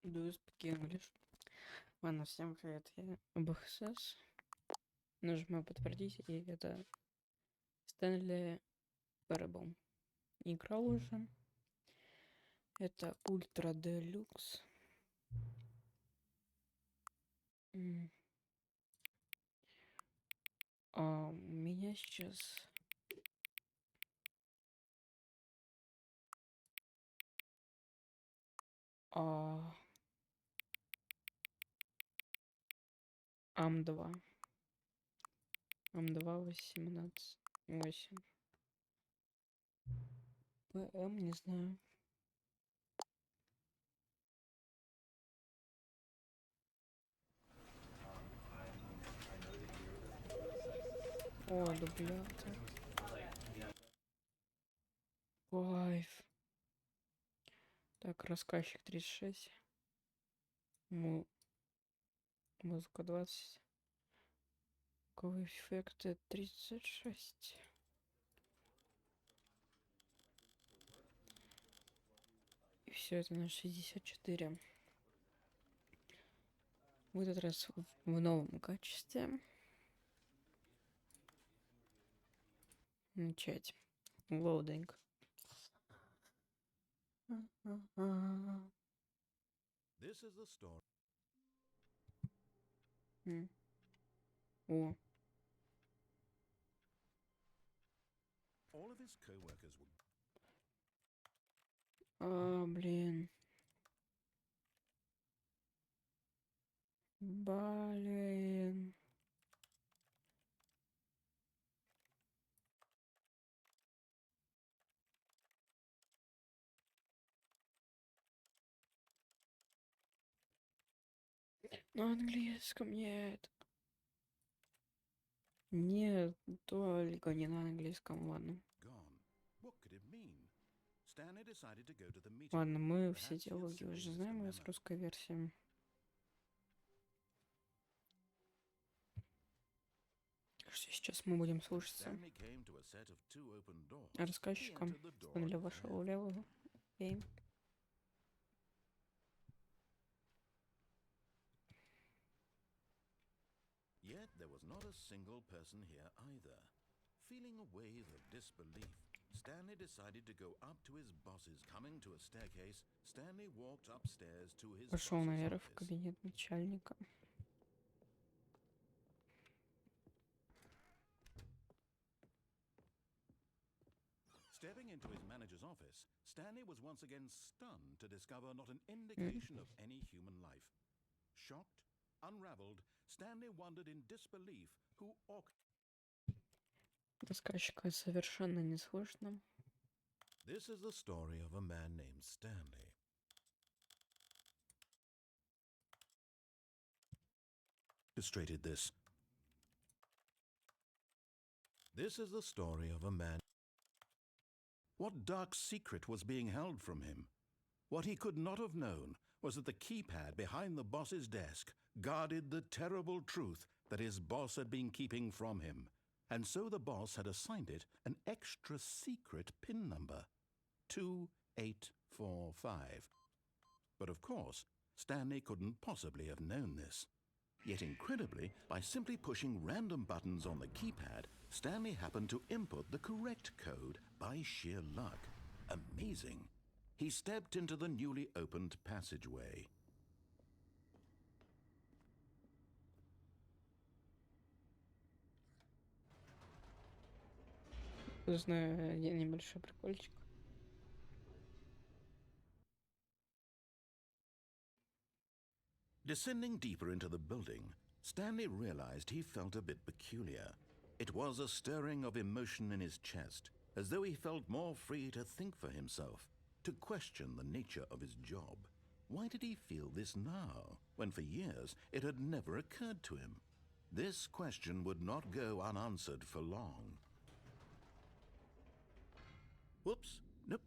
Do you speak English? Ладно, всем привет, я БХСС. Нажимаю подтвердить, и это Стэнли Парабом. Играл уже. Это Ультра Делюкс. У меня сейчас... АМ-2. АМ-2 18. 8. ПМ, не знаю. О, дублятор. Кайф. Так, рассказчик 36. Музыка 20. Звуковые эффекты 36. И все это на 64. В этот раз в новом качестве. Начать. Лоудинг. This is the story. О. All of his co-workers were... Блин. Блин. На английском нет. Нет, только не на английском, ладно. Ладно, мы все диалоги уже знаем с русской версией. Сейчас мы будем слушаться рассказчиком. Стэнли вошел в левую. Окей. Yet there was not a single person here either. Feeling a wave of disbelief, Stanley decided to go up to his boss's. Coming to a staircase, Stanley walked upstairs to his Пошел наверх в office. кабинет начальника. Stepping into his manager's office, Stanley was once again stunned to discover not an indication of any human life. Shocked, unraveled, Stanley wondered in disbelief who Рассказчика совершенно не слышно. This is the story of a man named Stanley. Illustrated this. This is the story of a man. What dark secret was being held from him? What he could not have known was that the keypad behind the boss's desk guarded the terrible truth that his boss had been keeping from him. And so the boss had assigned it an extra secret PIN number, 2845. But of course, Stanley couldn't possibly have known this. Yet incredibly, by simply pushing random buttons on the keypad, Stanley happened to input the correct code by sheer luck. Amazing. He stepped into the newly opened passageway. Знаю один небольшой прикольчик. Descending deeper into the building, Stanley realized he felt a bit peculiar. It was a stirring of emotion in his chest, as though he felt more free to think for himself, to question the nature of his job. Why did he feel this now, when for years it had never occurred to him? This question would not go unanswered for long. Whoops, nope,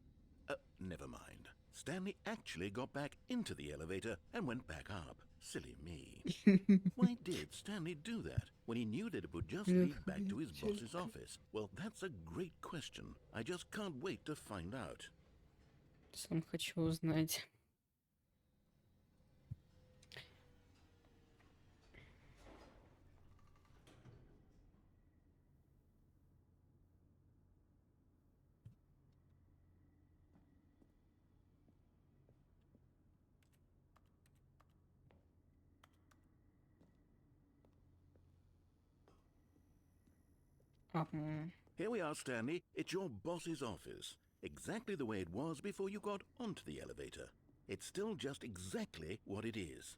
never mind. Stanley actually got back into the elevator and went back up. Silly me. Why did Stanley do that when he knew that it would just lead back to his boss's office? Well, that's a great question. I just can't wait to find out. Сам хочу узнать. Here we are, Stanley. It's your boss's office. Exactly the way it was before you got onto the elevator. It's still just exactly what it is.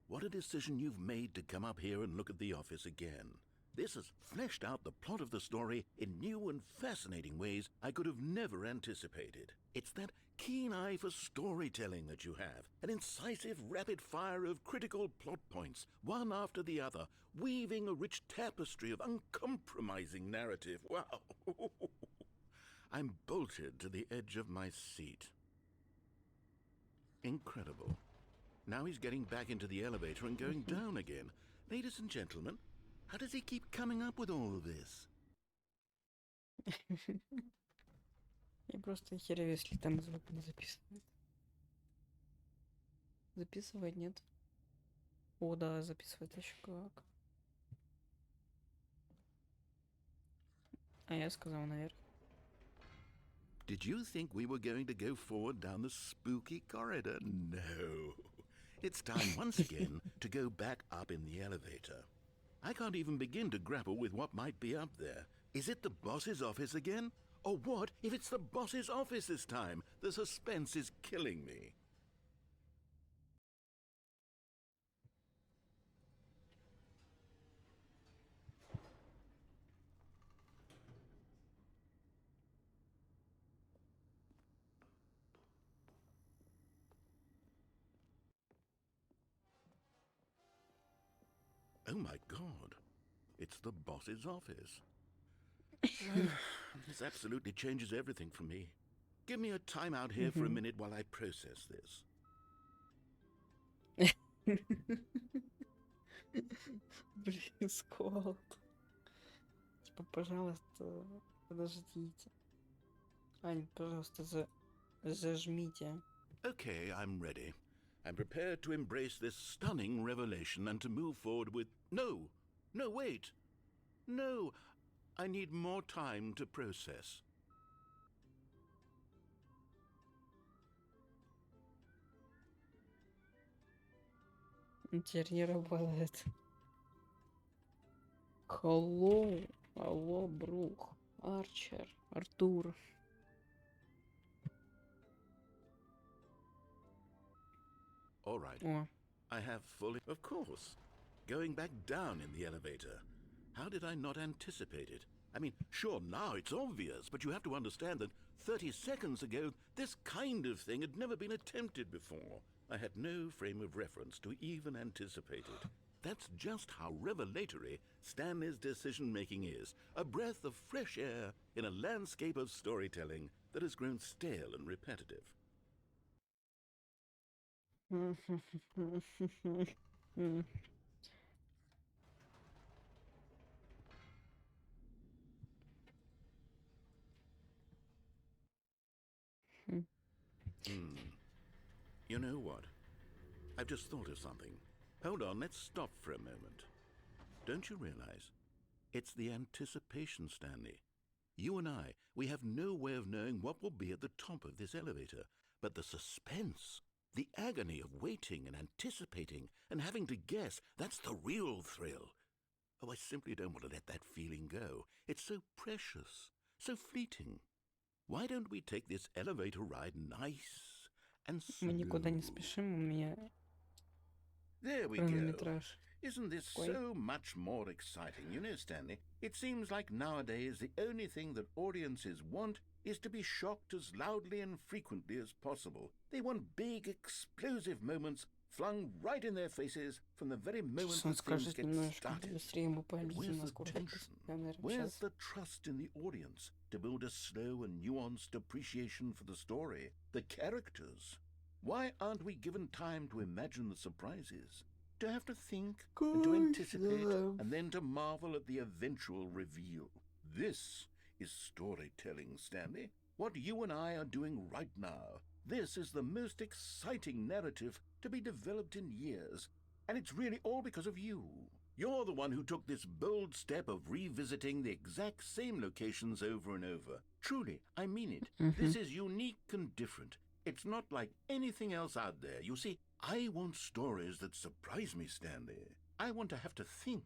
What a decision you've made to come up here and look at the office again. This has fleshed out the plot of the story in new and fascinating ways I could have never anticipated. It's that keen eye for storytelling that you have, an incisive rapid fire of critical plot points, one after the other, weaving a rich tapestry of uncompromising narrative. Wow! I'm bolted to the edge of my seat. Incredible. Now he's getting back into the elevator and going down again. Ladies and gentlemen, how does he keep coming up with all of this? Я просто херю, если там звук не записывает. Записывать нет. О, да, записывает еще как. А я сказал наверх. Did you think we were going to go forward down the spooky corridor? No. It's time once again to go back up in the elevator. I can't even begin to grapple with what might be up there. Is it the boss's office again? Or what if it's the boss's office this time? The suspense is killing me. Oh my God, it's the boss's office. This absolutely changes everything for me. Give me a time out here for a minute while I process this. Блин, сквот. Типа, пожалуйста, подождите. Ань, пожалуйста, зажмите. Okay, I'm ready. I'm prepared to embrace this stunning revelation and to move forward with... No, wait. No, I need more time to process. Теперь не работает. Hello, алло, Брук, Арчер, Артур. All right. О, I have fully... Of course. Going back down in the elevator. How did I not anticipate it? I mean, sure, now it's obvious, but you have to understand that 30 seconds ago, this kind of thing had never been attempted before. I had no frame of reference to even anticipate it. That's just how revelatory Stanley's decision-making is. A breath of fresh air in a landscape of storytelling that has grown stale and repetitive. You know what? I've just thought of something. Hold on, let's stop for a moment. Don't you realize? It's the anticipation, Stanley. You and I, we have no way of knowing what will be at the top of this elevator. But the suspense, the agony of waiting and anticipating and having to guess, that's the real thrill. Oh, I simply don't want to let that feeling go. It's so precious, so fleeting. Why don't we take this elevator ride nice and slow? Мы никуда не спешим, у меня There we go. хронометраж. Isn't this Wait. so much more exciting? You know, Stanley, it seems like nowadays the only thing that audiences want is to be shocked as loudly and frequently as possible. They want big, explosive moments flung right in their faces from the very moment Сейчас он that things скажет get немножко started. быстрее, ему But палец where's на the скорость. tension? Я, наверное, Where's сейчас. the trust in the audience to build a slow and nuanced appreciation for the story, the characters? Why aren't we given time to imagine the surprises? To have to think and to anticipate and then to marvel at the eventual reveal. This is storytelling, Stanley. What you and I are doing right now. This is the most exciting narrative to be developed in years. And it's really all because of you. You're the one who took this bold step of revisiting the exact same locations over and over. Truly, I mean it. This is unique and different. It's not like anything else out there. You see, I want stories that surprise me, Stanley. I want to have to think.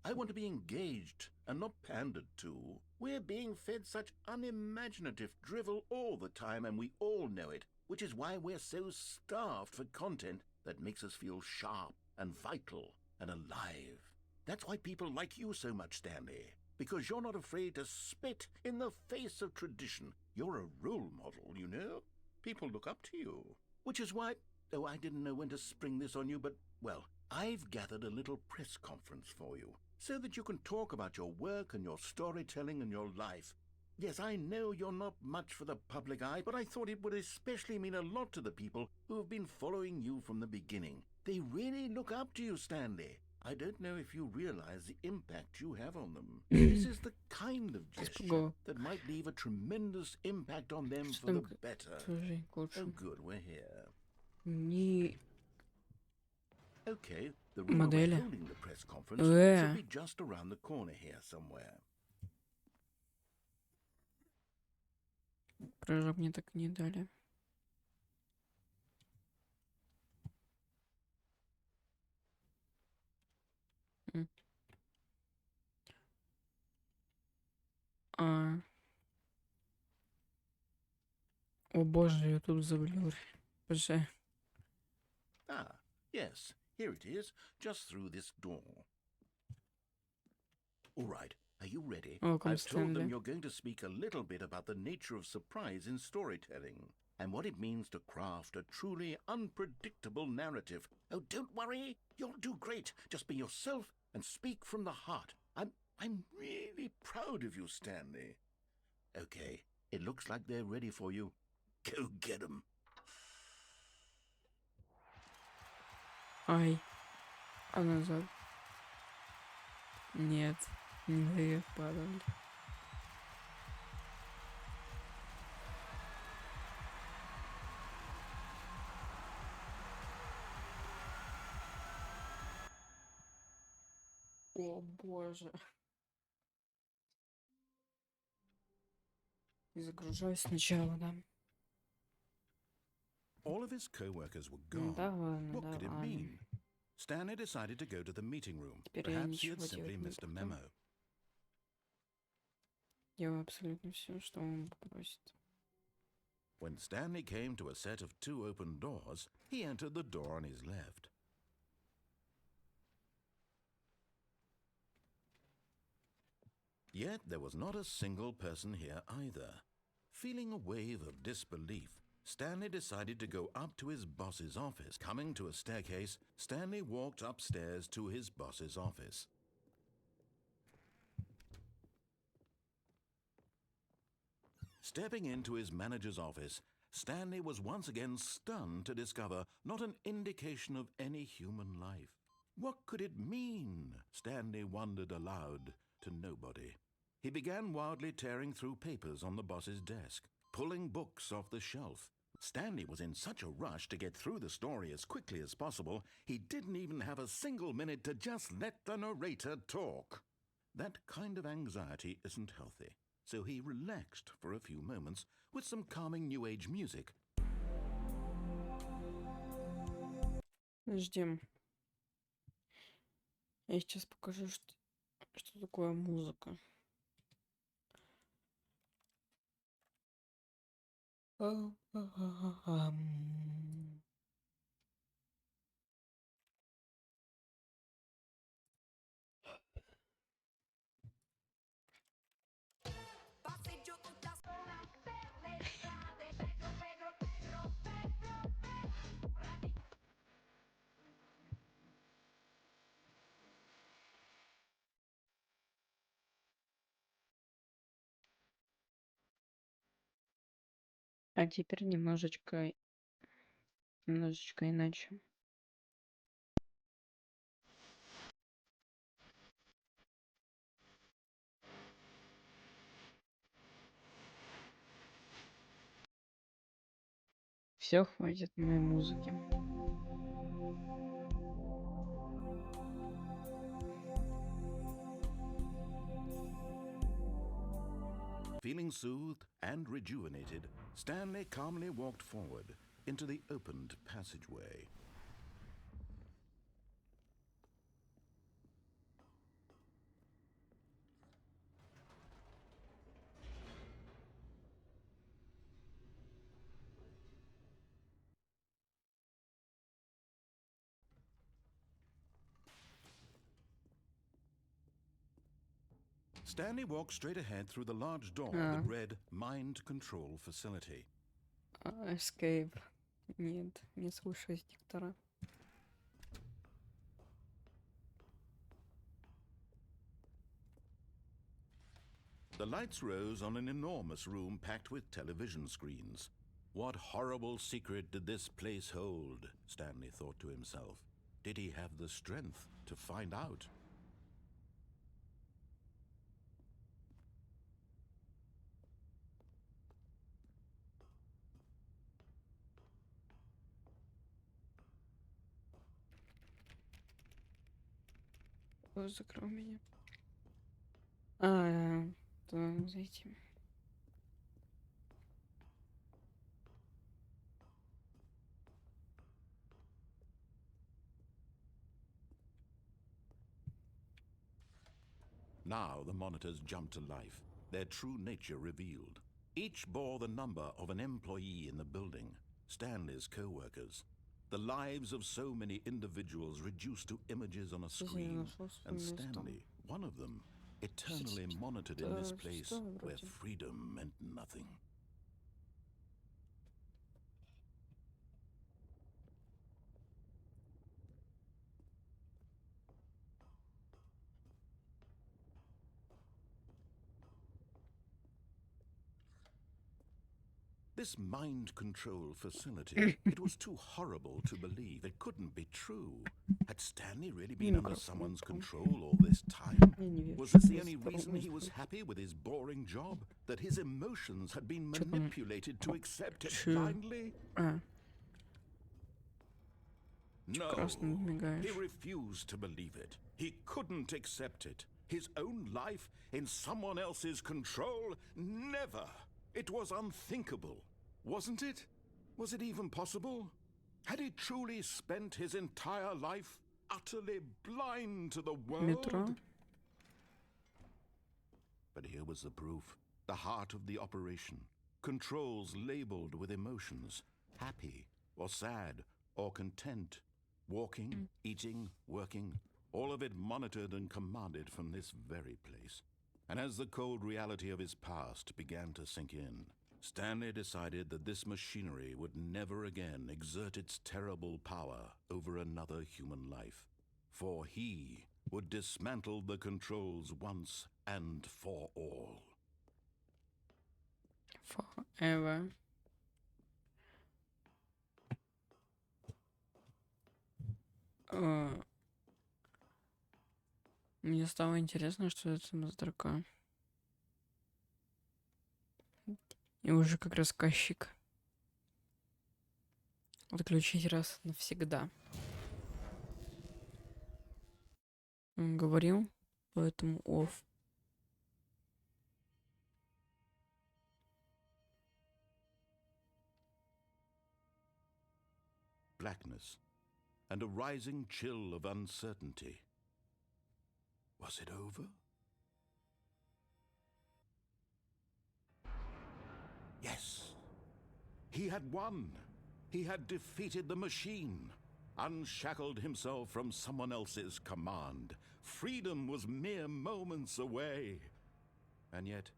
I want to be engaged and not pandered to. We're being fed such unimaginative drivel all the time, and we all know it, which is why we're so starved for content that makes us feel sharp and vital and alive. That's why people like you so much, Stanley, because you're not afraid to spit in the face of tradition. You're a role model, you know? People look up to you. Which is why, oh, I didn't know when to spring this on you, but, well, I've gathered a little press conference for you, so that you can talk about your work and your storytelling and your life. Yes, I know you're not much for the public eye, but I thought it would especially mean a lot to the people who have been following you from the beginning. They really look up to you, Stanley. I don't know if you realize the impact you have on them. This is the kind of gesture that might leave a tremendous impact on them for the better. Oh, good, we're here. Okay, the room we're holding the press conference should be just around the corner here somewhere. Прыжок мне так не дали. О боже, я тут заблюр. Боже. Ah, yes, here it is, just through this door. All right, are you ready? I've told them you're going to speak a little bit about the nature of surprise in storytelling and what it means to craft a truly unpredictable narrative. Oh, don't worry, you'll do great. Just be yourself and speak from the heart. I'm really proud of you, Stanley. Okay, it looks like they're ready for you. Go get them. Ай. А назад? Нет. Не падали. О боже. И загружаюсь сначала, да. All of his co-workers were gone. What could it mean? Stanley decided to go to the meeting room. Perhaps he had simply missed a memo. Делаю абсолютно все, что он попросит. When Stanley came to a set of 2 open doors, he entered the door on his left. Yet there was not a single person here either. Feeling a wave of disbelief, Stanley decided to go up to his boss's office. Coming to a staircase, Stanley walked upstairs to his boss's office. Stepping into his manager's office, Stanley was once again stunned to discover not an indication of any human life. What could it mean? Stanley wondered aloud to nobody. He began wildly tearing through papers on the boss's desk, pulling books off the shelf. Stanley was in such a rush to get through the story as quickly as possible, he didn't even have a single minute to just let the narrator talk. That kind of anxiety isn't healthy, so he relaxed for a few moments with some calming New Age music. Ждем. Я сейчас покажу, что такое музыка. А теперь немножечко иначе. Все, хватит моей музыки. Feeling soothed and rejuvenated, Stanley calmly walked forward into the opened passageway. Stanley walked straight ahead through the large door Ah. that read Mind Control Facility. Escape. Нет, не слушаюсь диктора. The lights rose on an enormous room packed with television screens. What horrible secret did this place hold? Stanley thought to himself. Did he have the strength to find out? Кто закрыл меня? А, то зайти. Now the monitors jumped to life, their true nature revealed. Each bore the number of an employee in the building, Stanley's co-workers. The lives of so many individuals reduced to images on a screen, and Stanley, one of them, eternally monitored in this place where freedom meant nothing. This mind control facility, it was too horrible to believe. It couldn't be true. Had Stanley really been under someone's control all this time? Was this the only reason he was happy with his boring job? That his emotions had been manipulated to accept it blindly? No, he refused to believe it. He couldn't accept it. His own life in someone else's control? Never! It was unthinkable, wasn't it? Was it even possible? Had he truly spent his entire life utterly blind to the world? Metro. But here was the proof, the heart of the operation. Controls labeled with emotions, happy or sad or content, walking, eating, working, all of it monitored and commanded from this very place. And as the cold reality of his past began to sink in, Stanley decided that this machinery would never again exert its terrible power over another human life. For he would dismantle the controls once and for all. Forever. Мне стало интересно, что это за строка. И уже как рассказчик. Отключить раз навсегда. Он говорил, поэтому off. Blackness and a rising chill of uncertainty. Was it over? Yes. He had won. He had defeated the machine, unshackled himself from someone else's command. Freedom was mere moments away. And yet,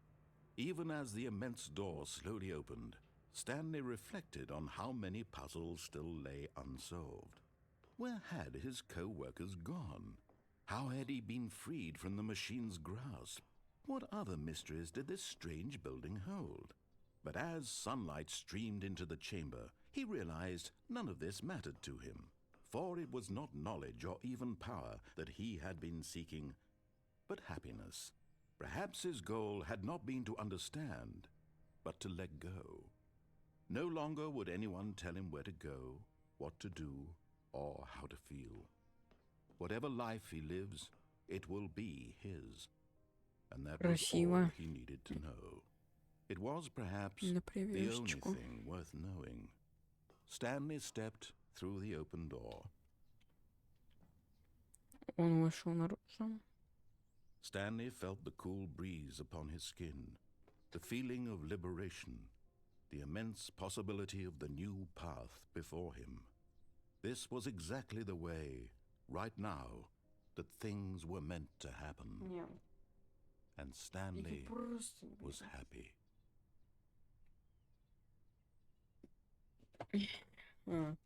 even as the immense door slowly opened, Stanley reflected on how many puzzles still lay unsolved. Where had his co-workers gone? How had he been freed from the machine's grasp? What other mysteries did this strange building hold? But as sunlight streamed into the chamber, he realized none of this mattered to him, for it was not knowledge or even power that he had been seeking, but happiness. Perhaps his goal had not been to understand, but to let go. No longer would anyone tell him where to go, what to do, or how to feel. Whatever life he lives, it will be his. And that was all he needed to know. It was perhaps the only thing worth knowing. Stanley stepped through the open door. Он вышел наружу. Stanley felt the cool breeze upon his skin, the feeling of liberation, the immense possibility of the new path before him. This was exactly the way, right now, that things were meant to happen. Нет. and Які Stanley просто, was блін. happy. А.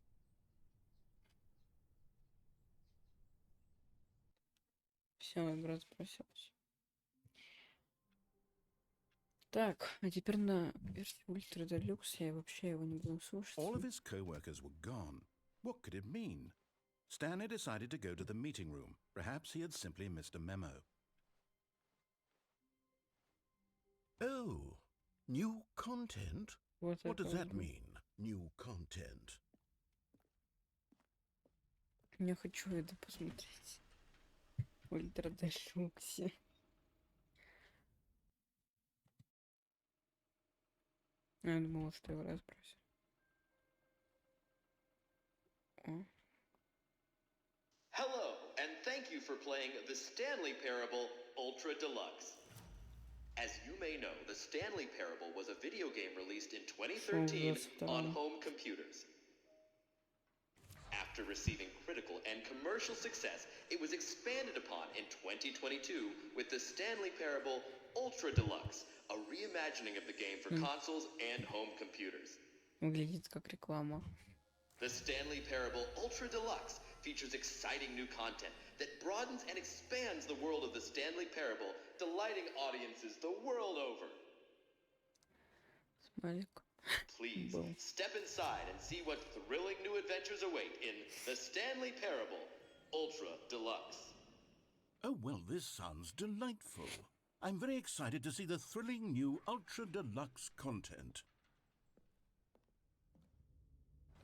Все, игра спросилась. Так, а теперь на версии Ультра Deluxe я вообще его не буду слушать. All of his co-workers were gone. What could it mean? Stanley decided to go to the meeting room. Perhaps he had simply missed a memo. Oh, new content? Вот What does это that вот. mean, new content? Я хочу это посмотреть. Ультра Deluxe. Я думала, что его разбросил. О. Hello, and thank you for playing the Stanley Parable Ultra Deluxe. As you may know, the Stanley Parable was a video game released in 2013 on home computers. After receiving critical and commercial success, it was expanded upon in 2022 with the Stanley Parable Ultra Deluxe, a reimagining of the game for consoles and home computers. Выглядит как реклама. The Stanley Parable Ultra Deluxe features exciting new content that broadens and expands the world of the Stanley Parable, delighting audiences the world over. Смайлик. Please, Был. step inside and see what thrilling new adventures await in the Stanley Parable Ultra Deluxe. Oh, well, this sounds delightful. I'm very excited to see the thrilling new Ultra Deluxe content.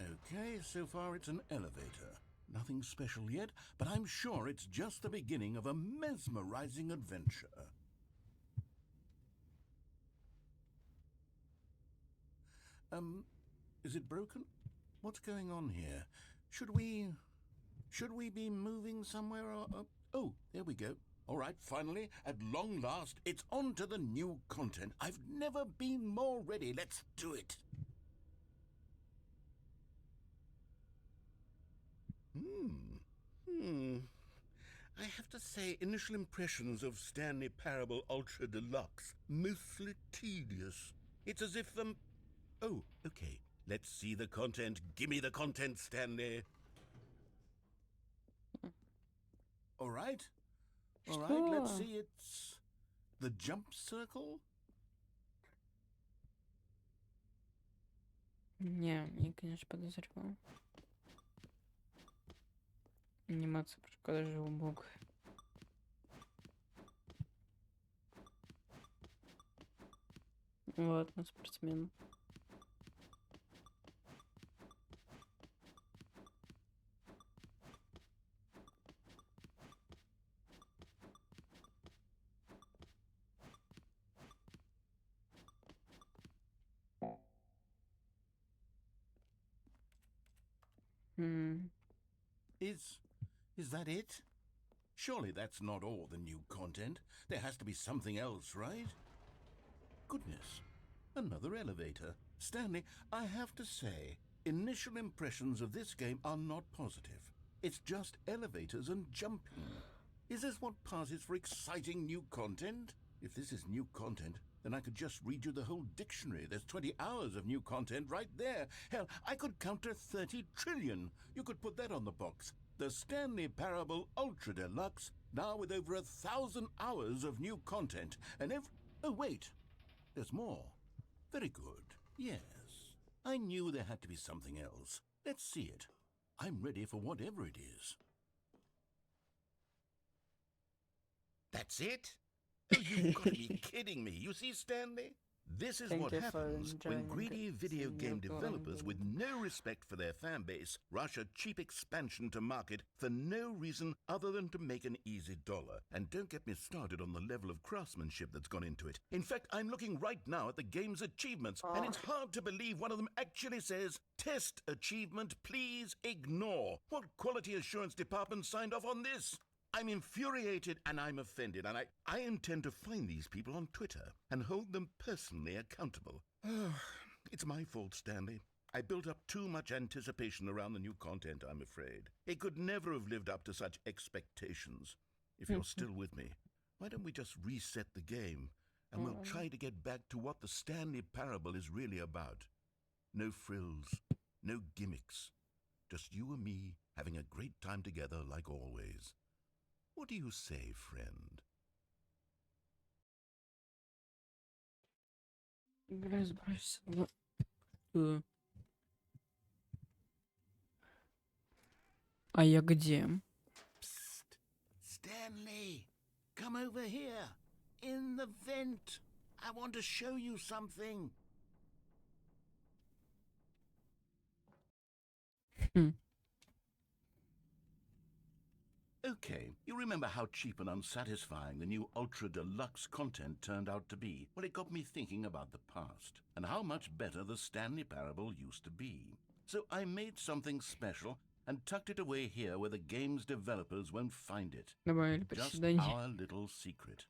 Okay, so far it's an elevator. Nothing special yet, but I'm sure it's just the beginning of a mesmerizing adventure. Is it broken? What's going on here? Should we be moving somewhere or... Oh, there we go. All right, finally, at long last, it's on to the new content. I've never been more ready. Let's do it. I have to say, initial impressions of Stanley Parable Ultra Deluxe, mostly tedious. It's as if Oh, okay. Let's see the content. Gimme the content, Stanley. All right. All right, let's Что? see. It's the jump circle. Не, я, конечно, подозревал. Анимация прыжка даже убогая. Ладно, спортсмен. Is that it? Surely that's not all the new content. There has to be something else, right? Goodness, another elevator. Stanley, I have to say, initial impressions of this game are not positive. It's just elevators and jumping. Is this what passes for exciting new content? If this is new content, then I could just read you the whole dictionary. There's 20 hours of new content right there. Hell, I could count to 30 trillion. You could put that on the box. The Stanley Parable Ultra Deluxe, now with over 1,000 hours of new content. And oh, wait. There's more. Very good. Yes. I knew there had to be something else. Let's see it. I'm ready for whatever it is. That's it? Oh, you've got to be kidding me. You see, Stanley? This is Thank what you for happens when enjoying greedy video the game outdoor developers with game. no respect for their fan base rush a cheap expansion to market for no reason other than to make an easy dollar. And don't get me started on the level of craftsmanship that's gone into it. In fact, I'm looking right now at the game's achievements, and it's hard to believe one of them actually says, "Test achievement, please ignore." What quality assurance department signed off on this? I'm infuriated and I'm offended, and I intend to find these people on Twitter and hold them personally accountable. It's my fault, Stanley. I built up too much anticipation around the new content, I'm afraid. It could never have lived up to such expectations. If you're still with me, Why don't we just reset the game, and we'll try to get back to what the Stanley Parable is really about? No frills, no gimmicks. Just you and me having a great time together like always. What do you say, friend? Разбрось. Что? А я где? Psst. Stanley, come over here. In the vent. I want to show you something. Okay, you remember how cheap and unsatisfying the new Ultra Deluxe content turned out to be? Well, it got me thinking about the past and how much better the Stanley Parable used to be. So I made something special and tucked it away here where the game's developers won't find it. Добавили Just приседания. our little secret.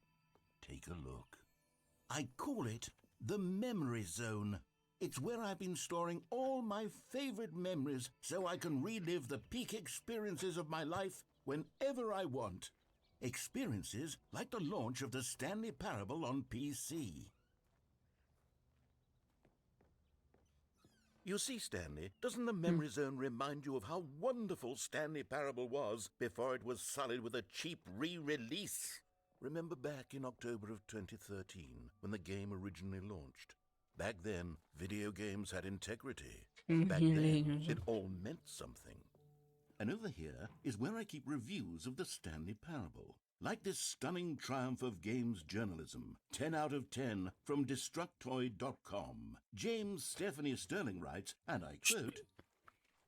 Take a look. I call it the Memory Zone. It's where I've been storing all my favorite memories so I can relive the peak experiences of my life whenever I want. Experiences like the launch of the Stanley Parable on PC. You see, Stanley, doesn't the Memory Zone remind you of how wonderful Stanley Parable was before it was sullied with a cheap re-release? Remember back in October of 2013, when the game originally launched? Back then, video games had integrity. Back then, it all meant something. And over here is where I keep reviews of the Stanley Parable. Like this stunning triumph of games journalism, 10 out of 10 from Destructoid.com. James Stephanie Sterling writes, and I quote,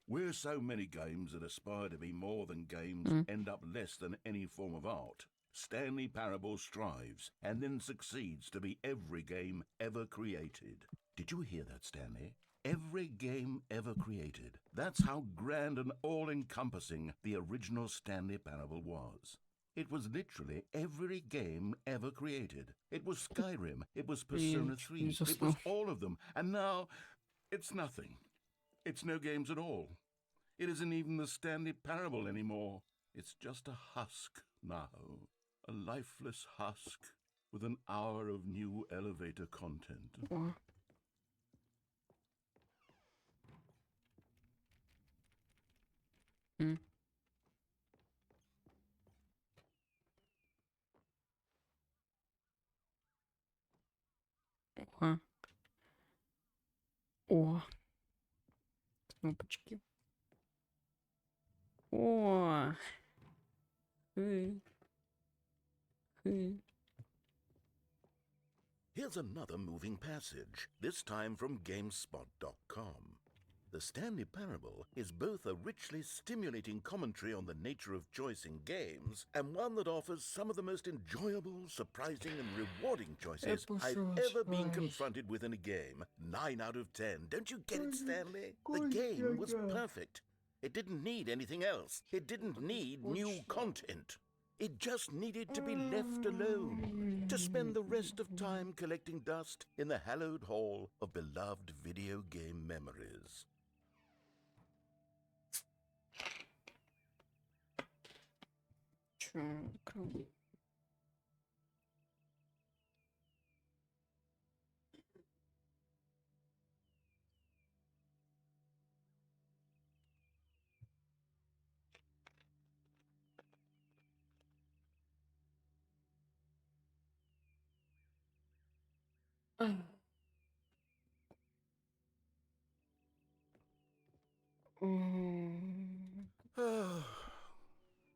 "Where so many games that aspire to be more than games end up less than any form of art, Stanley Parable strives and then succeeds to be every game ever created." Did you hear that, Stanley? Every game ever created. That's how grand and all-encompassing the original Stanley Parable was. It was literally every game ever created. It was Skyrim, it was Persona 3, it was all of them. And now, it's nothing. It's no games at all. It isn't even the Stanley Parable anymore. It's just a husk now. A lifeless husk with an hour of new elevator content. О. М. О. О. Кнопочки. О. Хы. Хы. Here's another moving passage, this time from GameSpot.com. The Stanley Parable is both a richly stimulating commentary on the nature of choice in games and one that offers some of the most enjoyable, surprising, and rewarding choices I've ever been confronted with in a game. 9 out of 10. Don't you get it, Stanley? The game was perfect. It didn't need anything else. It didn't need new content. It just needed to be left alone, to spend the rest of time collecting dust in the hallowed hall of beloved video game memories. Чё, открыл?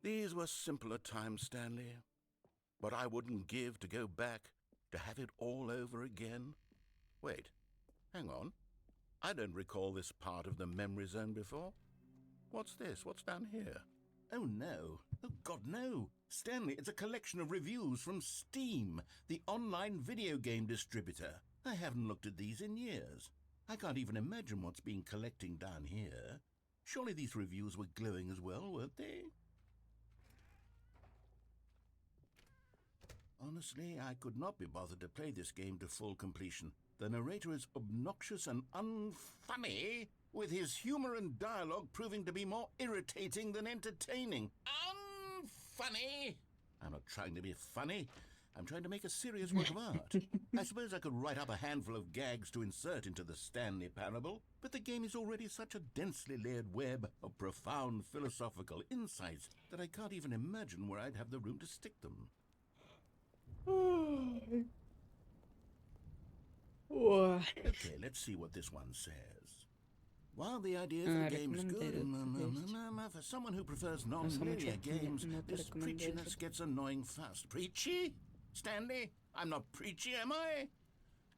These were simpler times, Stanley. But I wouldn't give to go back to have it all over again. Wait, hang on. I don't recall this part of the memory zone before. What's this? What's down here? Oh, no. Oh, God, no. Stanley, it's a collection of reviews from Steam, the online video game distributor. I haven't looked at these in years. I can't even imagine what's been collecting down here. Surely these reviews were glowing as well, weren't they? Honestly, I could not be bothered to play this game to full completion. The narrator is obnoxious and unfunny, with his humor and dialogue proving to be more irritating than entertaining. Unfunny! I'm not trying to be funny. I'm trying to make a serious work of art. I suppose I could write up a handful of gags to insert into the Stanley Parable, but the game is already such a densely layered web of profound philosophical insights that I can't even imagine where I'd have the room to stick them. Okay, let's see what this one says. While the idea for the game is good, for someone who prefers non-linear games, this preachiness gets annoying fast. Preachy? Stanley? I'm not preachy, am I?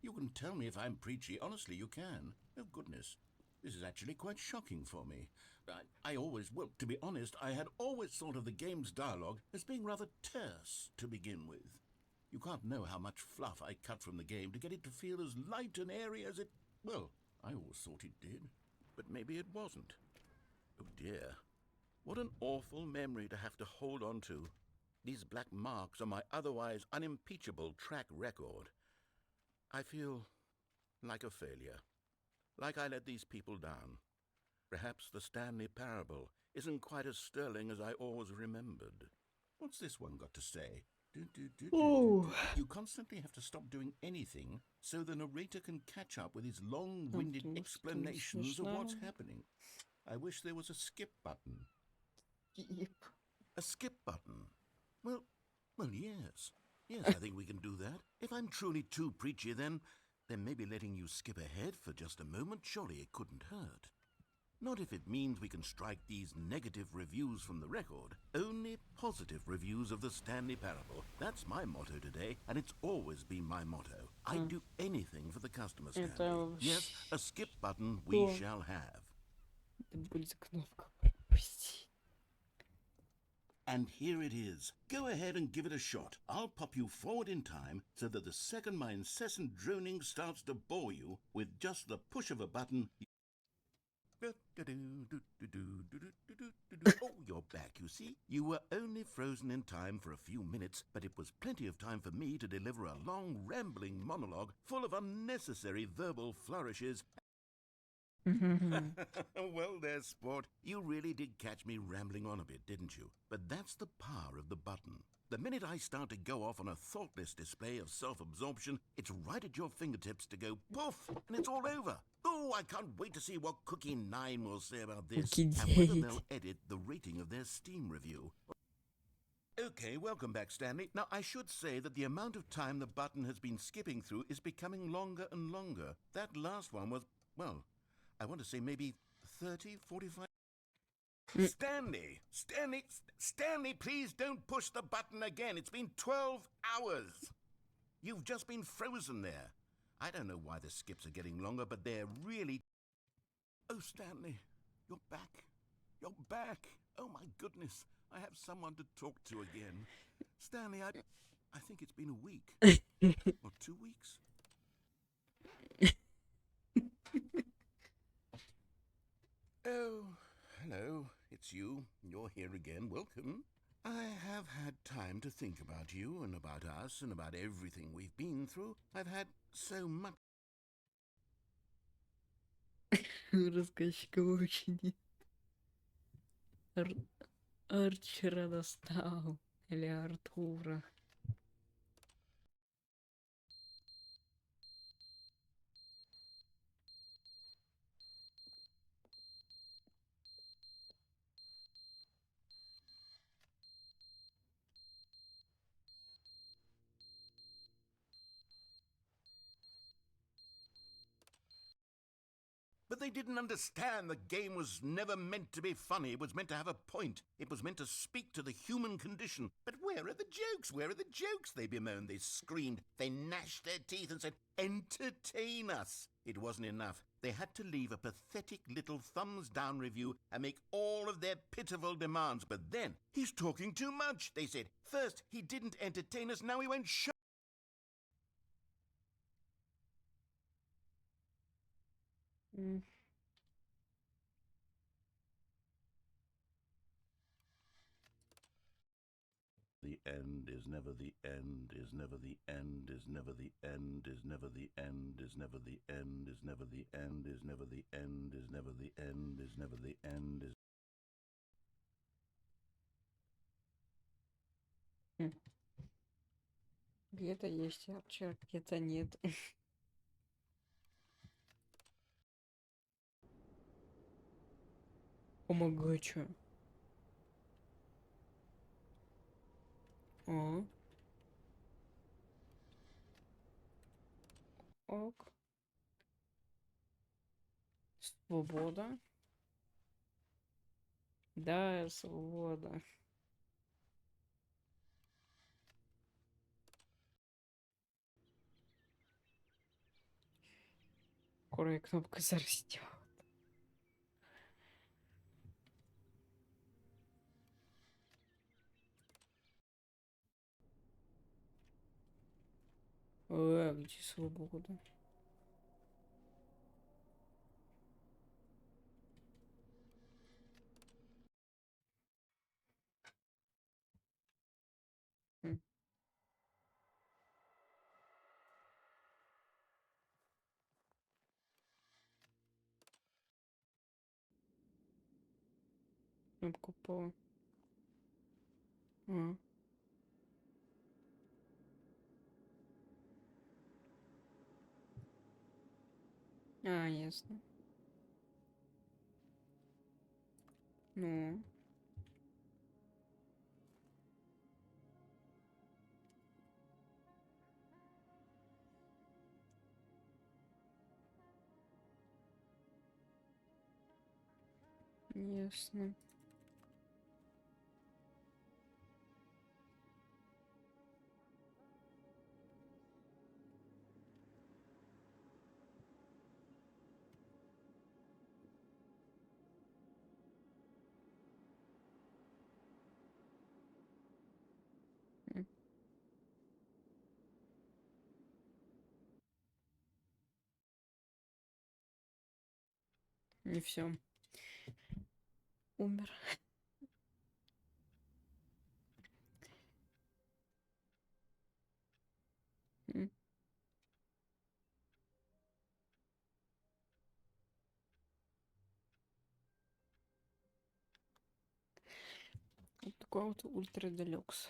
You can tell me if I'm preachy. Honestly, you can. Oh, goodness. This is actually quite shocking for me. Well, to be honest, I had always thought of the game's dialogue as being rather terse to begin with. You can't know how much fluff I cut from the game to get it to feel as light and airy as it... Well, I always thought it did. But maybe it wasn't. Oh dear. What an awful memory to have to hold on to. These black marks on my otherwise unimpeachable track record. I feel like a failure. Like I let these people down. Perhaps the Stanley Parable isn't quite as sterling as I always remembered. What's this one got to say? You constantly have to stop doing anything so the narrator can catch up with his long-winded explanations of what's happening. I wish there was a skip button. A skip button? Well, yes. Yes, I think we can do that. If I'm truly too preachy, then maybe letting you skip ahead for just a moment, surely it couldn't hurt. Not if it means we can strike these negative reviews from the record. Only positive reviews of the Stanley Parable. That's my motto today, and it's always been my motto. I'd do anything for the customer, Stanley. Yes, a skip button we shall have. And here it is. Go ahead and give it a shot. I'll pop you forward in time so that the second my incessant droning starts to bore you with just the push of a button... Oh, you're back, you see. You were only frozen in time for a few minutes, but it was plenty of time for me to deliver a long, rambling monologue full of unnecessary verbal flourishes. Well there, sport. You really did catch me rambling on a bit, didn't you? But that's the power of the button. The minute I start to go off on a thoughtless display of self-absorption, it's right at your fingertips to go poof, and it's all over. Oh, I can't wait to see what Cookie 9 will say about this, and whether they'll edit the rating of their Steam review. Okay, welcome back, Stanley. Now, I should say that the amount of time the button has been skipping through is becoming longer and longer. That last one was, well, I want to say maybe 30, 45... Stanley, please don't push the button again. It's been 12 hours. You've just been frozen there. I don't know why the skips are getting longer, but they're really... Oh, Stanley, you're back. You're back. Oh, my goodness. I have someone to talk to again. Stanley, I think it's been a week. Or 2 weeks. Oh, hello. It's you. You're here again. Welcome. I have had time to think about you and about us and about everything we've been through. I've had so much... Рассказчика очень. Арчера достал. Или Артура. But they didn't understand the game was never meant to be funny. It was meant to have a point. It was meant to speak to the human condition. But where are the jokes? Where are the jokes? They bemoaned, they screamed, they gnashed their teeth and said, entertain us. It wasn't enough. They had to leave a pathetic little thumbs-down review and make all of their pitiful demands. But then, he's talking too much, they said. First, he didn't entertain us, now he won't show. The end is never the end, is never the end, is never the end, is never the end, is never the end, is never the end, is never the end, is never the end, is never the end, is... Где-то есть арчер, где-то нет. Омага, чё? О. Ок. Свобода. Да, свобода. Курая кнопка зарастет. Где свобода? М, Кнопку по. А, ясно. Ну, ясно. М, Не все. Умер. М, Вот такой вот ультра делюкс.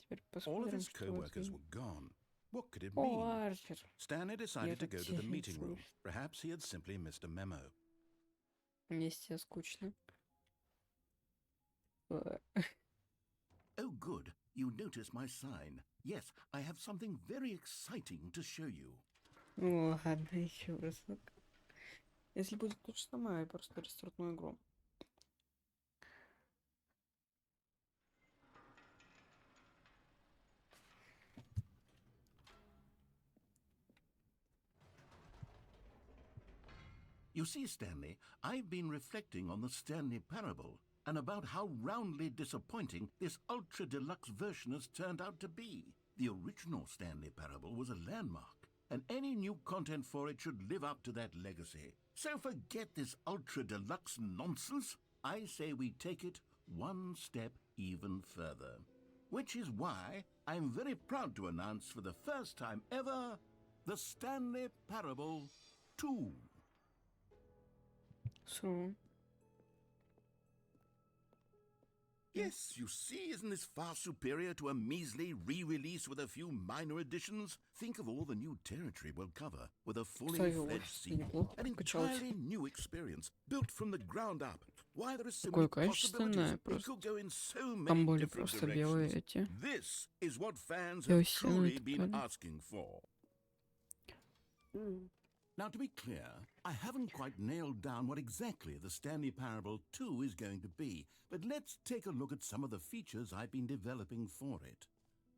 Теперь All of посмотрим, his что это. co-workers were gone. What could it О, mean? Арчер. Stanley Я decided to так go to тебя the не meeting room. слышу. Perhaps he had simply missed a memo. Мне тебе скучно. Э, Oh, good. You notice my sign. Yes, I have something very exciting to show you. Ну ладно, еще раз. Если будет то же самое, я просто рестартну игру. You see, Stanley, I've been reflecting on the Stanley parable and about how roundly disappointing this ultra deluxe version has turned out to be. The original Stanley parable was a landmark, and any new content for it should live up to that legacy. So forget this ultra deluxe nonsense. I say we take it one step even further. Which is why I'm very proud to announce for the first time ever the Stanley Parable 2. So, Yes, you see, isn't this far superior to a measly re-release with a few minor additions? Think of all the new territory we'll cover with a fully кстати, fledged офис sequel. неплохо An прокачался. entirely new experience, built from the ground up. Why, there are so Такое many possibilities. качественное It просто. could go in so many Там были different просто белые directions. эти. This is what fans Белые have стены и truly так been далее. asking for. Now, to be clear, I haven't quite nailed down what exactly the Stanley Parable 2 is going to be, but let's take a look at some of the features I've been developing for it.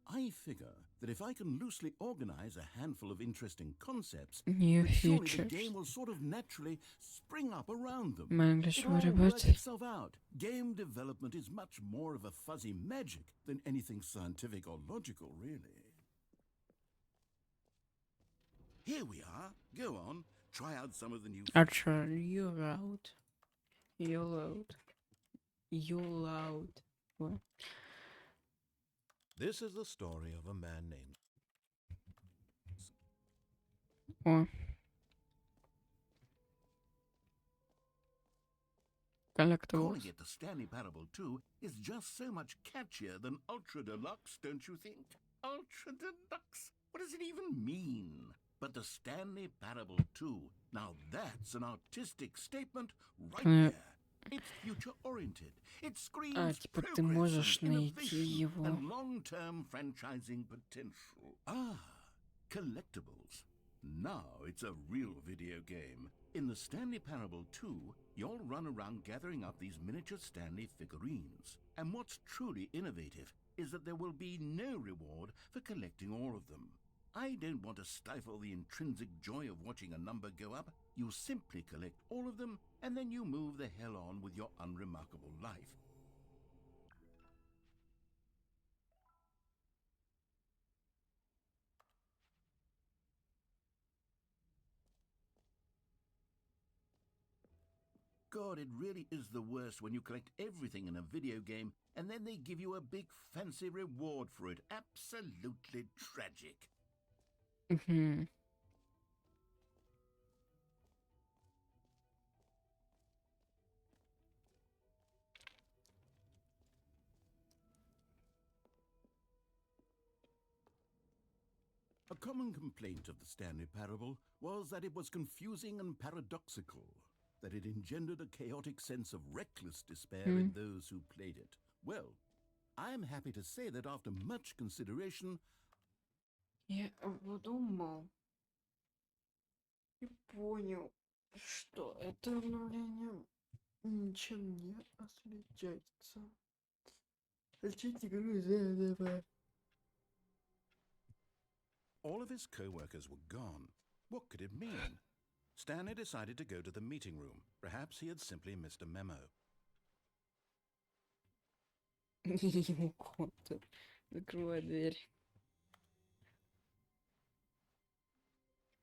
I figure that if I can loosely organize a handful of interesting concepts, New that surely the features. game will sort of naturally spring up around them. My English It'll very all bad. work itself out. Game development is much more of a fuzzy magic than anything scientific or logical, really. Here we are. Go on. Try out some of the new Archer, you loud. You loud. You loud. What? This is the story of a man named. О. Calling Collectibles. it the Stanley Parable 2 is just so much catchier than Ultra Deluxe, don't you think? Ultra Deluxe. What does it even mean? But the Stanley Parable 2, now that's an artistic statement right there. It's future-oriented. It screams типа ты progress можешь and найти innovation его. and long-term franchising potential. Ah, collectibles. Now it's a real video game. In the Stanley Parable 2, you'll run around gathering up these miniature Stanley figurines. And what's truly innovative is that there will be no reward for collecting all of them. I don't want to stifle the intrinsic joy of watching a number go up. You simply collect all of them, and then you move the hell on with your unremarkable life. God, it really is the worst when you collect everything in a video game and then they give you a big fancy reward for it. Absolutely tragic. Мгм. A common complaint of the Stanley Parable was that it was confusing and paradoxical, that it engendered a chaotic sense of reckless despair in those who played it. Well, I am happy to say that after much consideration, Я подумал и понял, что это обновление ничем не отличается. Хотите, говорю, заново. All of his co-workers were gone. What could it mean? Stanley decided to go to the meeting room. Perhaps he had simply missed a memo. Ему комнату. Закрывай дверь.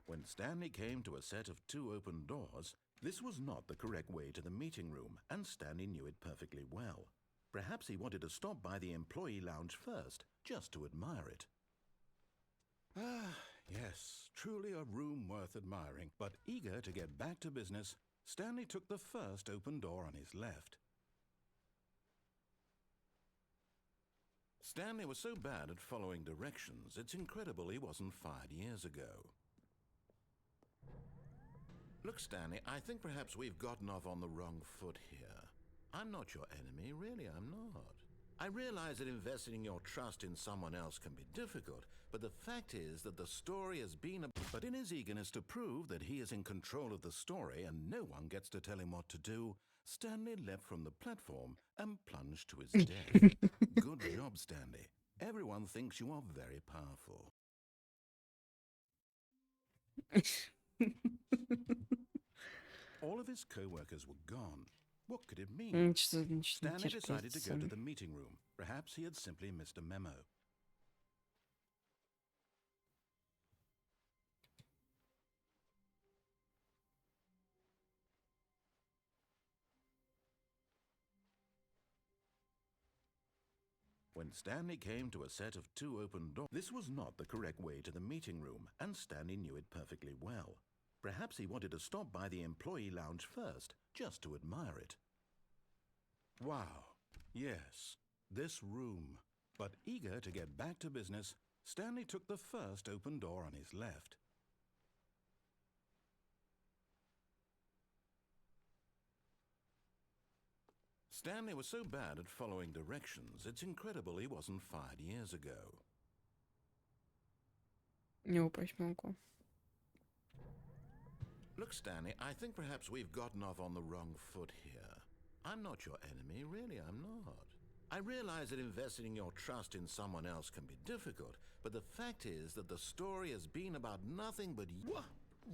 When Stanley came to a set of 2 open doors, this was not the correct way to the meeting room, and Stanley knew it perfectly well. Perhaps he wanted to stop by the employee lounge first, just to admire it. Ah, yes, truly a room worth admiring. But eager to get back to business, Stanley took the first open door on his left. Stanley was so bad at following directions, it's incredible he wasn't fired years ago. Look, Stanley, I think perhaps we've gotten off on the wrong foot here. I'm not your enemy, really, I'm not. I realize that investing your trust in someone else can be difficult, but the fact is that the story has been But in his eagerness to prove that he is in control of the story and no one gets to tell him what to do, Stanley leapt from the platform and plunged to his death. Good job, Stanley. Everyone thinks you are very powerful. All of his co-workers were gone. What could it mean? Что значит не Stanley decided to go to терпится? the meeting room. Perhaps he had simply missed a memo. When Stanley came to a set of 2 open doors, this was not the correct way to the meeting room, and Stanley knew it perfectly well. Perhaps he wanted to stop by the employee lounge first, just to admire it. Wow, yes, this room. But eager to get back to business, Stanley took the first open door on his left. Stanley was so bad at following directions, it's incredible he wasn't fired years ago. Не упасть молоко. Look, Stanley, I think perhaps we've gotten off on the wrong foot here. I'm not your enemy, really, I'm not. I realize that investing your trust in someone else can be difficult, but the fact is that the story has been about nothing but what?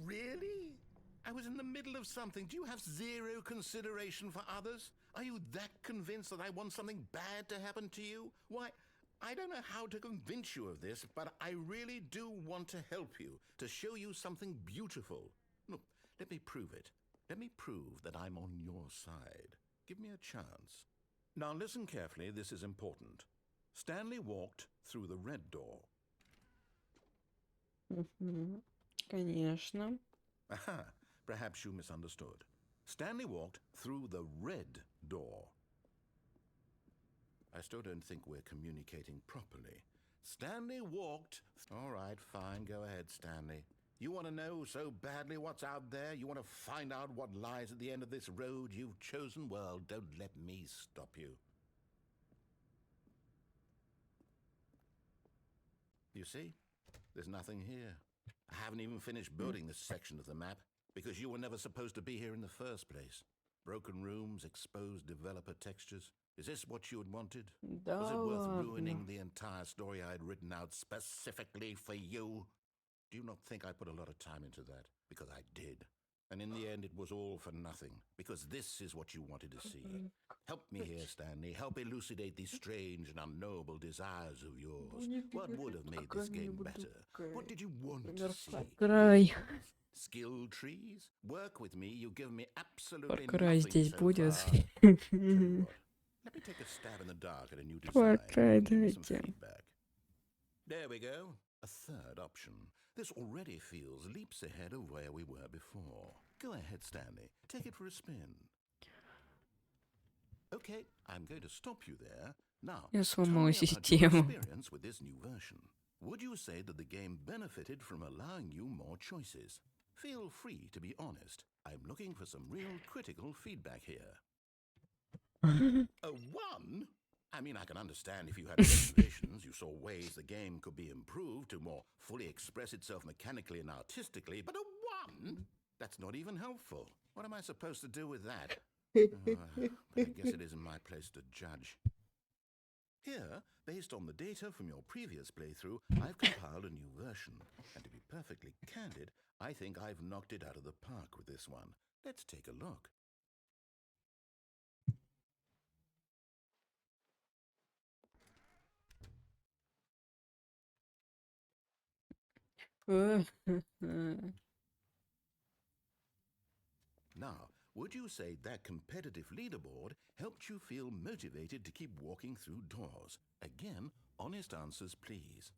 Really? I was in the middle of something. Do you have zero consideration for others? Are you that convinced that I want something bad to happen to you? Why, I don't know how to convince you of this, but I really do want to help you, to show you something beautiful. Look, let me prove it. Let me prove that I'm on your side. Give me a chance. Now listen carefully, this is important. Stanley walked through the red door. Конечно. Aha, perhaps you misunderstood. Stanley walked through the red door. I still don't think we're communicating properly. Stanley walked. All right, fine. Go ahead, Stanley. You want to know so badly what's out there? You want to find out what lies at the end of this road you've chosen? Well, don't let me stop you. You see? There's nothing here. I haven't even finished building this section of the map because you were never supposed to be here in the first place. Broken rooms, exposed developer textures. Is this what you had wanted? Да Was it worth ладно. ruining the entire story I had written out specifically for you? Do you not think I put a lot of time into that? Because I did. And in the end, it was all for nothing. Because this is what you wanted to see. Help me here, Stanley. Help elucidate these strange and unknowable desires of yours. What would have made this game better? What did you want to see? Край. Skill trees? Work with me. You've given me absolutely Far Cry nothing здесь so будет. far. Tell you what, let me take a stab in the dark at a new Far design. Cry, and give you some давайте. feedback. There we go. A third option. This already feels leaps ahead of where we were before. Go ahead, Stanley. Take it for a spin. Okay, I'm going to stop you there. Now, Я tell сломала me about your систему. experience with this new version. Would you say that the game benefited from allowing you more choices? Feel free to be honest. I'm looking for some real critical feedback here. A 1? I mean, I can understand if you had reservations, you saw ways the game could be improved to more fully express itself mechanically and artistically, but a 1? That's not even helpful. What am I supposed to do with that? I guess it isn't my place to judge. Here, based on the data from your previous playthrough, I've compiled a new version. And to be perfectly candid, I think I've knocked it out of the park with this one. Let's take a look. Now, would you say that competitive leaderboard helped you feel motivated to keep walking through doors? Again, honest answers, please.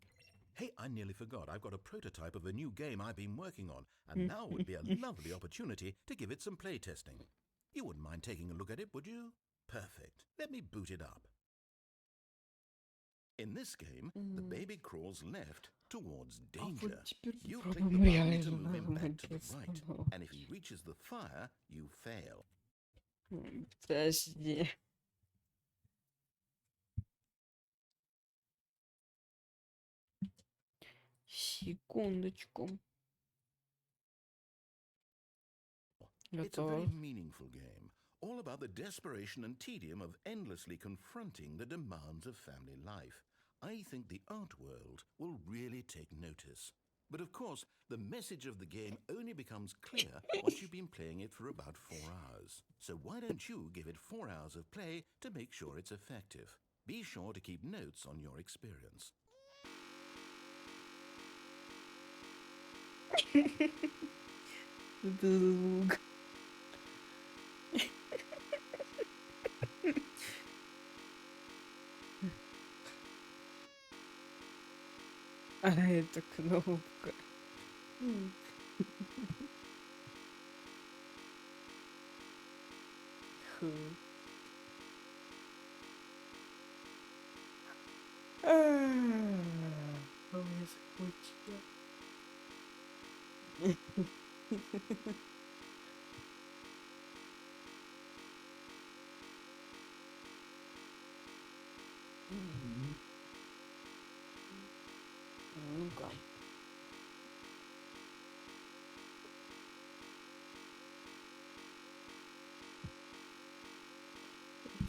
Hey, I nearly forgot. I've got a prototype of a new game I've been working on, and now would be a lovely opportunity to give it some playtesting. You wouldn't mind taking a look at it, would you? Perfect. Let me boot it up. In this game, the baby crawls left towards danger. You click the button to move him back to the right, and if he reaches the fire, you fail. Подожди. Секундочку. It's a very Готово. meaningful game, all about the desperation and tedium of endlessly confronting the demands of family life. I think the art world will really take notice. But of course, the message of the game only becomes clear once you've been playing it for about 4 hours. So why don't you give it 4 hours of play to make sure it's effective? Be sure to keep notes on your experience. Это звук. А это кнопка. Фу. У меня скучно. Ну-ка.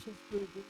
Сейчас выйду.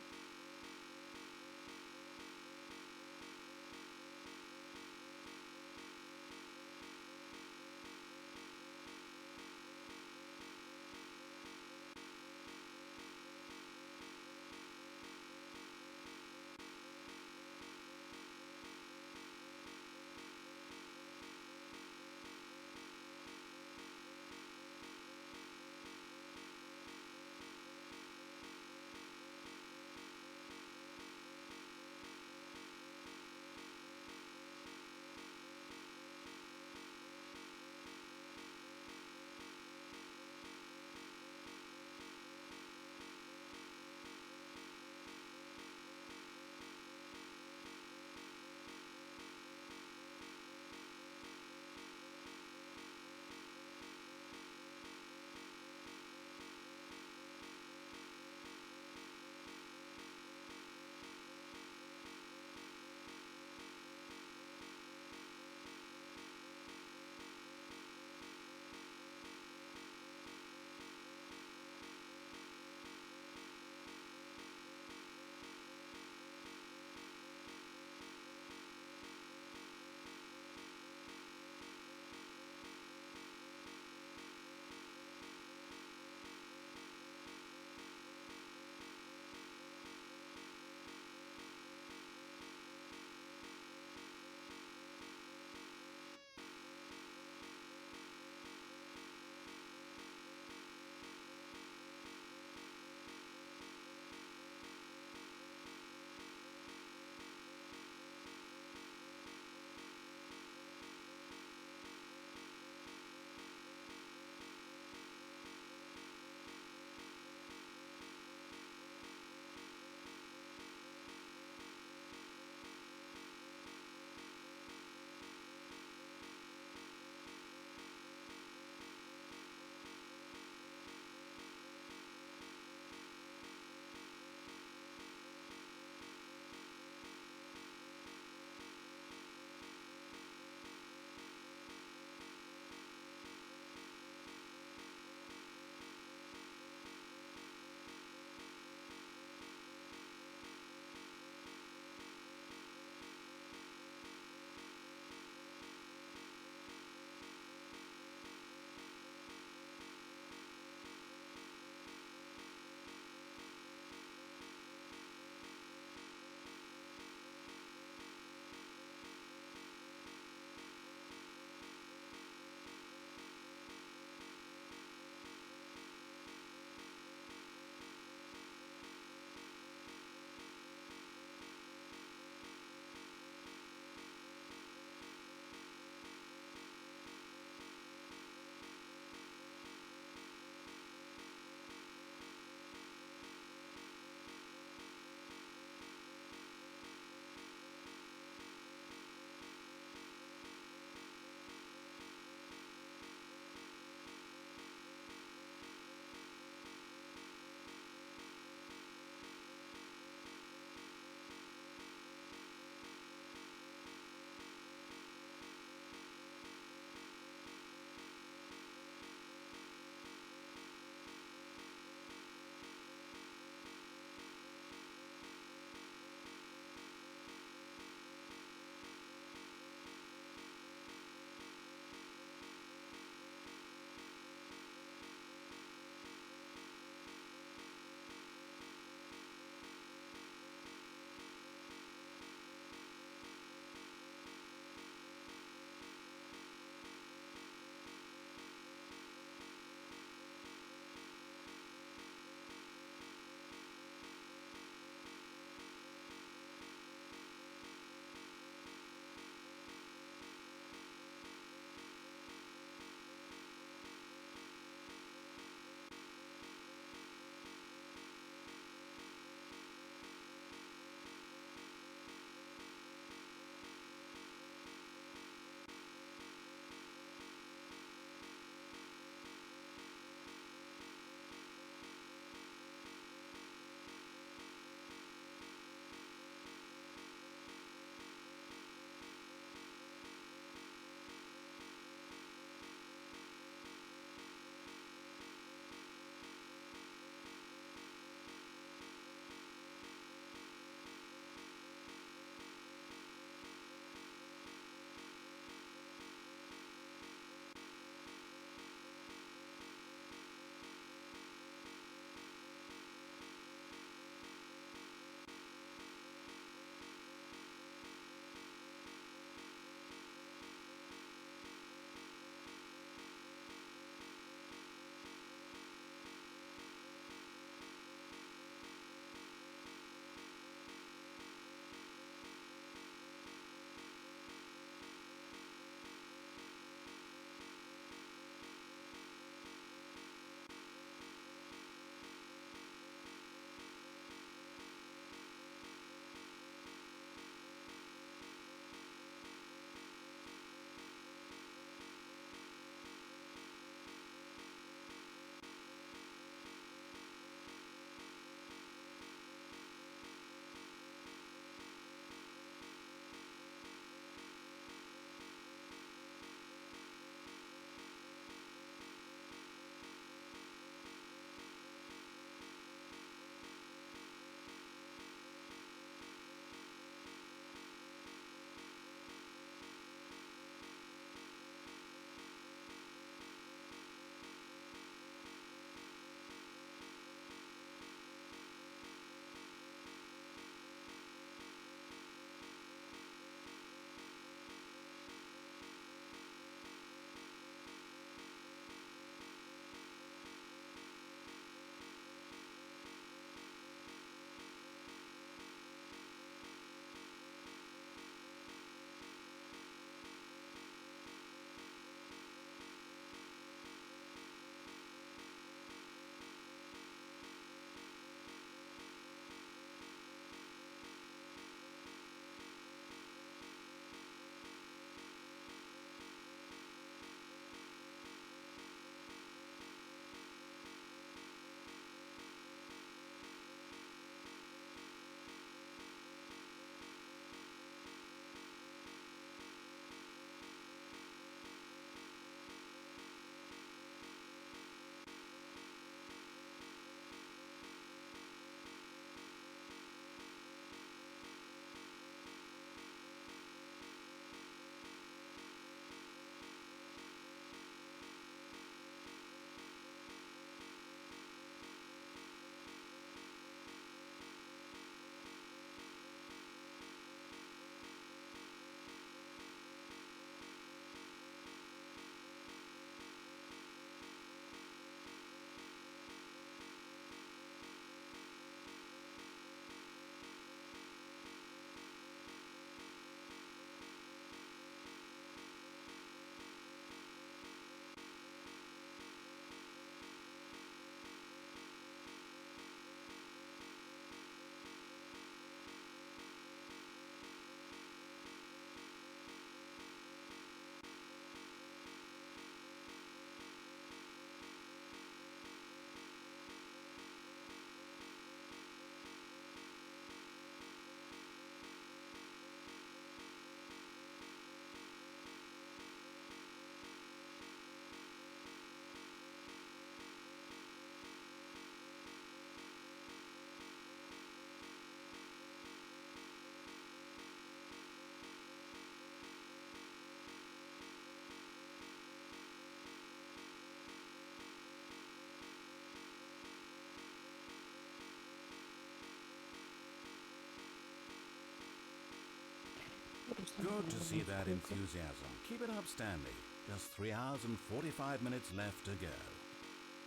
Good to see that enthusiasm. Keep it up, Stanley. Just 3 hours and 45 minutes left to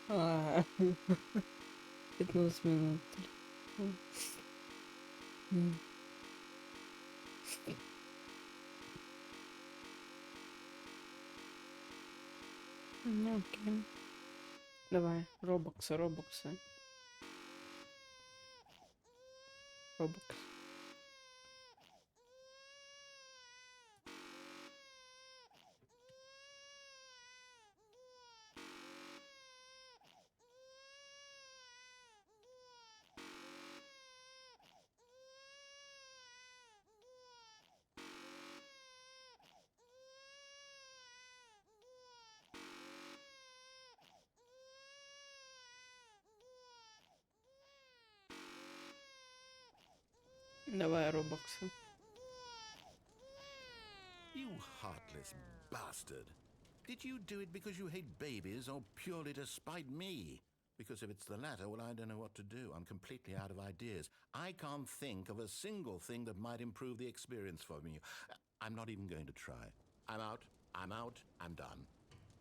go. 15 минут. Ну, окей. Давай, робоксы. Робокс. Давай, робоксы. You heartless bastard. Did you do it because you hate babies or purely to spite me? Because if it's the latter, well, I don't know what to do. I'm completely out of ideas. I can't think of a single thing that might improve the experience for me. I'm not even going to try. I'm out. I'm done.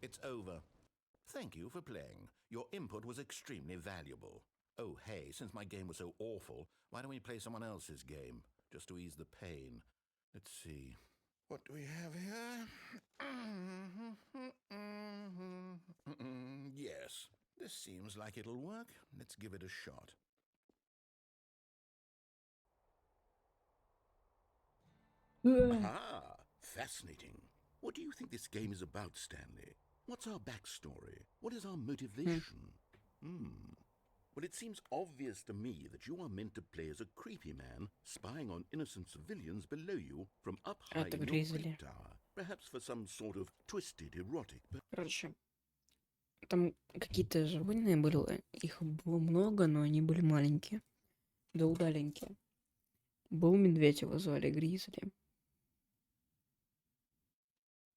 It's over. Thank you for playing. Your input was extremely valuable. Oh, hey, since my game was so awful, why don't we play someone else's game, just to ease the pain? Let's see. What do we have here? Yes, this seems like it'll work. Let's give it a shot. Aha! Fascinating. What do you think this game is about, Stanley? What's our backstory? What is our motivation? Well, it seems obvious to me that you are meant to play as a creepy man spying on innocent civilians below you from up high Это in your Гризли. creep tower. Perhaps for some sort of twisted erotic. Короче, там какие-то животные были, их было много, но они были маленькие, да удаленькие. Был медведь, его звали Гризли.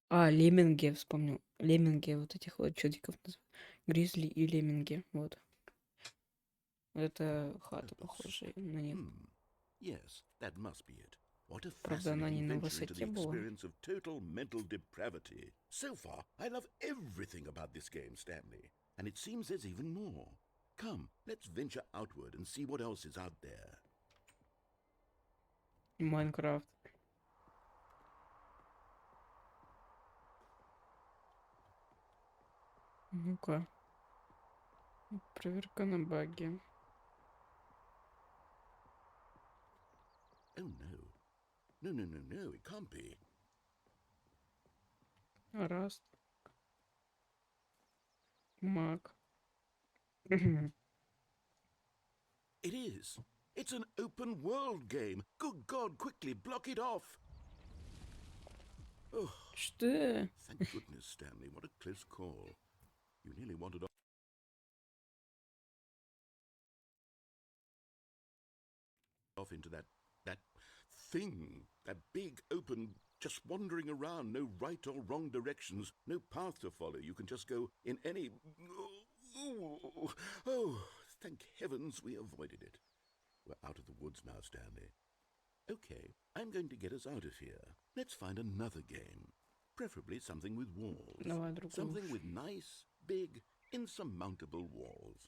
Лемминги, вспомнил. Лемминги, вот этих вот чудиков называют. Гризли и лемминги, вот. Это хата, похожая на них. Yes, that must be it. What a Правда, она не fascinating на venture into the высоте была. experience of total mental depravity. So far, I love everything about this game, Stanley. And it seems there's even more. Come, let's venture outward and see what else is out there. Майнкрафт. Ну-ка. Проверка на баги. Oh no. No, it can't be. Раз. Маг. It is. It's an open world game. Good God, quickly block it off. Oh, Что? thank goodness, Stanley. What a close call. You nearly wandered off into that thing, that big open, just wandering around, no right or wrong directions, no path to follow. You can just go in any... Oh, thank heavens we avoided it. We're out of the woods now, Stanley. Okay, I'm going to get us out of here. Let's find another game. Preferably something with walls. Давай другую. Something with nice, big, insurmountable walls.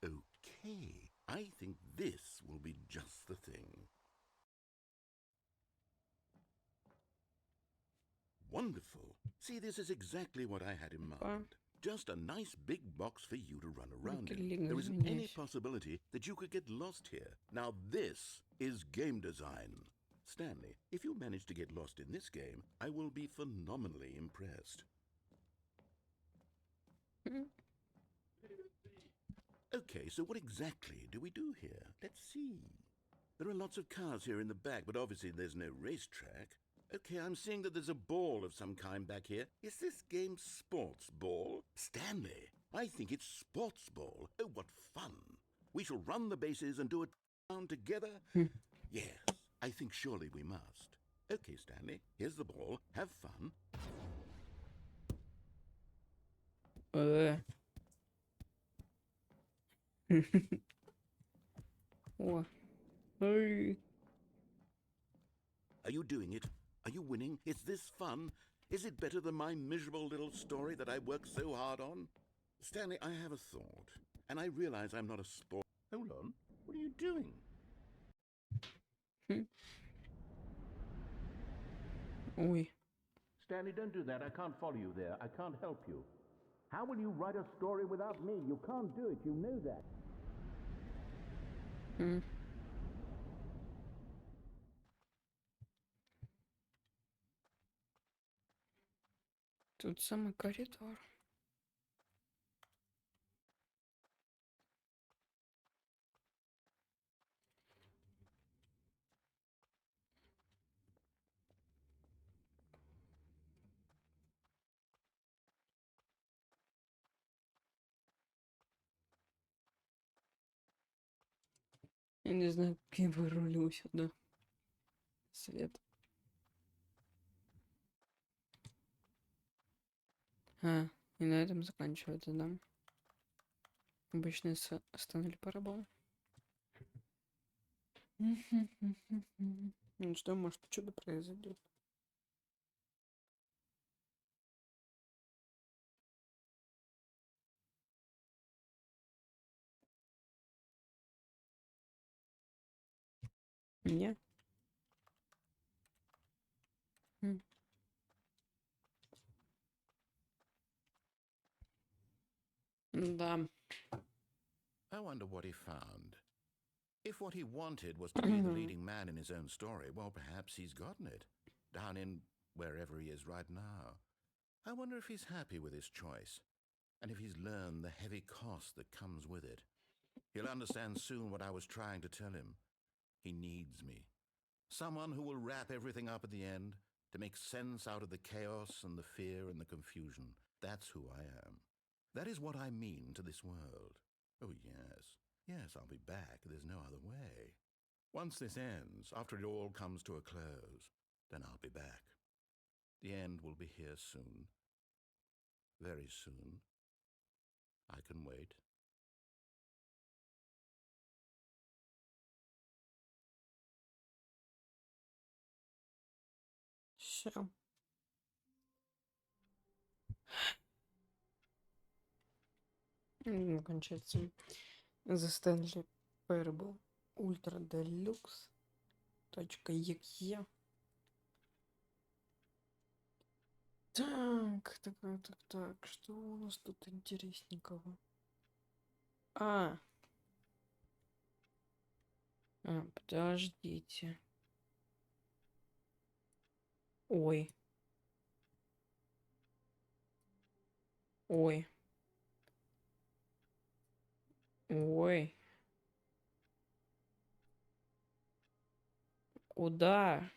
Okay, I think this will be just the thing. Wonderful. See, this is exactly what I had in mind. Just a nice big box for you to run around in. There isn't any possibility that you could get lost here. Now this is game design. Stanley, if you manage to get lost in this game, I will be phenomenally impressed. Okay, so what exactly do we do here? Let's see. There are lots of cars here in the back, but obviously there's no racetrack. Okay, I'm seeing that there's a ball of some kind back here. Is this game sports ball? Stanley, I think it's sports ball. Oh, what fun. We shall run the bases and do it down together. Yes, I think surely we must. Okay, Stanley, here's the ball. Have fun. О, Ой. Are you doing it? Are you winning? Is this fun? Is it better than my miserable little story that I worked so hard on? Stanley, I have a thought, and I realize I'm not a sport. Hold on. What are you doing? Ой. Stanley, don't do that. I can't follow you there. I can't help you. How will you write a story without me? You can't do it. You know that. Тут самый коридор. Я не знаю, как я вырулю сюда. Свет. А, и на этом заканчивается, да? Обычный Стэнли Парабол. Ну что, может, чудо произойдет? Не? Да. I wonder what he found. If what he wanted was to be the leading man in his own story, well, perhaps he's gotten it, down in wherever he is right now. I wonder if he's happy with his choice, and if he's learned the heavy cost that comes with it. He'll understand soon what I was trying to tell him. He needs me. Someone who will wrap everything up at the end, to make sense out of the chaos and the fear and the confusion. That's who I am. That is what I mean to this world. Oh, yes. Yes, I'll be back. There's no other way. Once this ends, after it all comes to a close, then I'll be back. The end will be here soon. Very soon. I can wait. Все. Кончается. The Stanley Parable Ultra Deluxe. .exe. Так. Что у нас тут интересненького? Подождите. Ой. Ой. Ой. Куда?